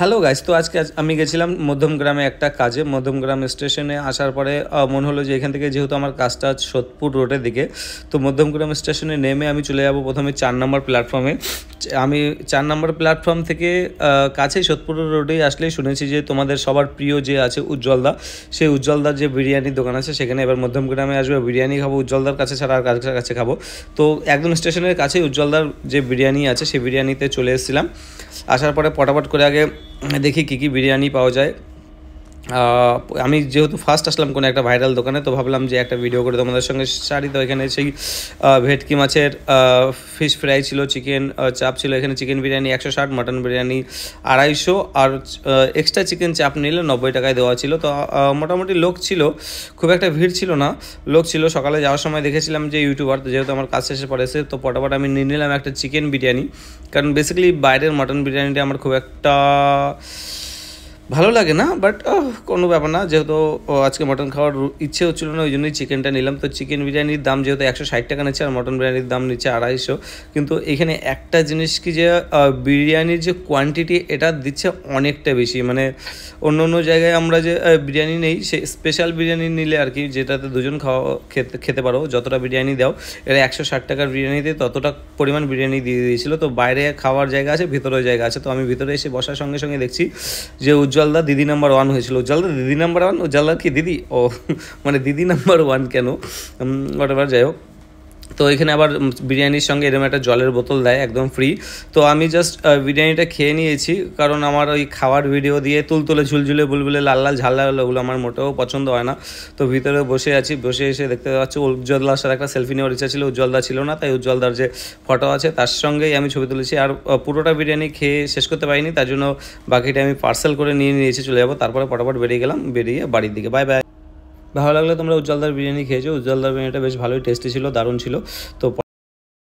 Hello guys, তো আজকে আমি গেছিলাম মধ্যমগ্রামে একটা কাজে। মধ্যমগ্রাম স্টেশনে আসার পরে মনে হলো যে এখান থেকে যেহেতু আমার কাজটা সোদপুর রোডের দিকে, তো মধ্যমগ্রাম স্টেশনে নেমে আমি চলে যাব প্রথমে 4 নম্বর প্ল্যাটফর্মে। আমি 4 নম্বর প্ল্যাটফর্ম থেকে কাছেই সোদপুর রোডেই আসলেই শুনেছি যে তোমাদের সবার প্রিয় যে আছে উজ্জ্বলদা, সেই উজ্জ্বলদার যে বিরিয়ানির দোকান আছে সেখানে এবার মধ্যমগ্রামে আসবে, বিরিয়ানি খাবো উজ্জ্বলদার কাছে ছাড়া আর কার কাছে খাবো। তো একদম স্টেশনের কাছেই উজ্জ্বলদার যে বিরিয়ানি আছে সেই বিরিয়ানিতে চলে এসেছিলাম। আসার পরে পটাপট করে আগে দেখি কী কী বিরিয়ানি পাওয়া যায়। আমি যেহেতু ফার্স্ট আসলাম কোনো একটা ভাইরাল দোকানে, তো ভাবলাম যে একটা ভিডিও করে তোমাদের সঙ্গে সারি। তো এখানে সেই ভেটকি মাছের ফিশ ফ্রাই ছিল, চিকেন চাপ ছিল, এখানে চিকেন বিরিয়ানি 160, মটন বিরিয়ানি 250, আর এক্সট্রা চিকেন চাপ নিলে 90 টাকায় দেওয়া ছিল। তো মোটামুটি লোক ছিল, খুব একটা ভিড় ছিল না, লোক ছিল। সকালে যাওয়ার সময় দেখেছিলাম যে ইউটিউবার, তো যেহেতু আমার কাজ শেষে পড়েছে তো পটাপট আমি নিয়ে নিলাম একটা চিকেন বিরিয়ানি, কারণ বেসিক্যালি বাইরের মটন বিরিয়ানিটা আমার খুব একটা ভালো লাগে না। বাট কোনো ব্যাপার না, যেহেতু আজকে মটন খাওয়ার ইচ্ছে হচ্ছিলো না, ওই জন্যই চিকেনটা নিলাম। তো চিকেন বিরিয়ানির দাম যেহেতু 160 টাকা নিচ্ছে, আর মটন বিরিয়ানির দাম নিচ্ছে 250। কিন্তু এখানে একটা জিনিস কি, যে বিরিয়ানির যে কোয়ান্টিটি এটা দিচ্ছে অনেকটা বেশি। মানে অন্য অন্য জায়গায় আমরা যে বিরিয়ানি নেই, সে স্পেশাল বিরিয়ানি নিলে আর কি, যেটাতে দুজন খেতে পারো, যতটা বিরিয়ানি দাও, এরা 160 টাকার বিরিয়ানিতে ততটা পরিমাণ বিরিয়ানি দিয়ে দিয়েছিলো। তো বাইরে খাওয়ার জায়গা আছে, ভিতরেও জায়গা আছে। তো আমি ভিতরে এসে বসার সঙ্গে সঙ্গে দেখছি যে উজ্জ্বলদা দিদি নাম্বার 1 হয়েছিল। উজ্জ্বলদা দিদি নাম্বার 1, উজ্জ্বলদা কি দিদি? ও মানে দিদি নাম্বার 1 কেন, হোয়াটএভার, যাই হোক। তো এখানে আবার বিরিয়ানির সঙ্গে এরকম একটা জলের বোতল দেয় একদম ফ্রি। তো আমি জাস্ট বিরিয়ানিটা খেয়ে নিয়েছি, কারণ আমার ওই খাওয়ার ভিডিও দিয়ে তুলতুলে ঝুলঝুলে বুলবুলে লাল লাল ঝাল লাল ওগুলো আমার মোটেও পছন্দ হয় না। তো ভিতরে বসে আছি, বসে এসে দেখতে পাচ্ছি উজ্জ্বলদার সাথে একটা সেলফি নেওয়ার ইচ্ছা ছিল, উজ্জ্বলদা ছিল না, তাই উজ্জ্বলদার যে ফটো আছে তার সঙ্গেই আমি ছবি তুলেছি। আর পুরোটা বিরিয়ানি খেয়ে শেষ করতে পারিনি, তার জন্য বাকিটা আমি পার্সেল করে নিয়ে নিয়েছি, চলে যাবো। তারপরে ফটাফট বেরিয়ে গেলাম, বেরিয়ে বাড়ির দিকে। Bye bye. ভালো লাগলে তোমরা উজ্জ্বলদার বিরিয়ানি খেয়েছো, উজ্জ্বলদার বিরিয়ানিটা বেশ ভালোই টেস্টি ছিল, দারুণ ছিল। তো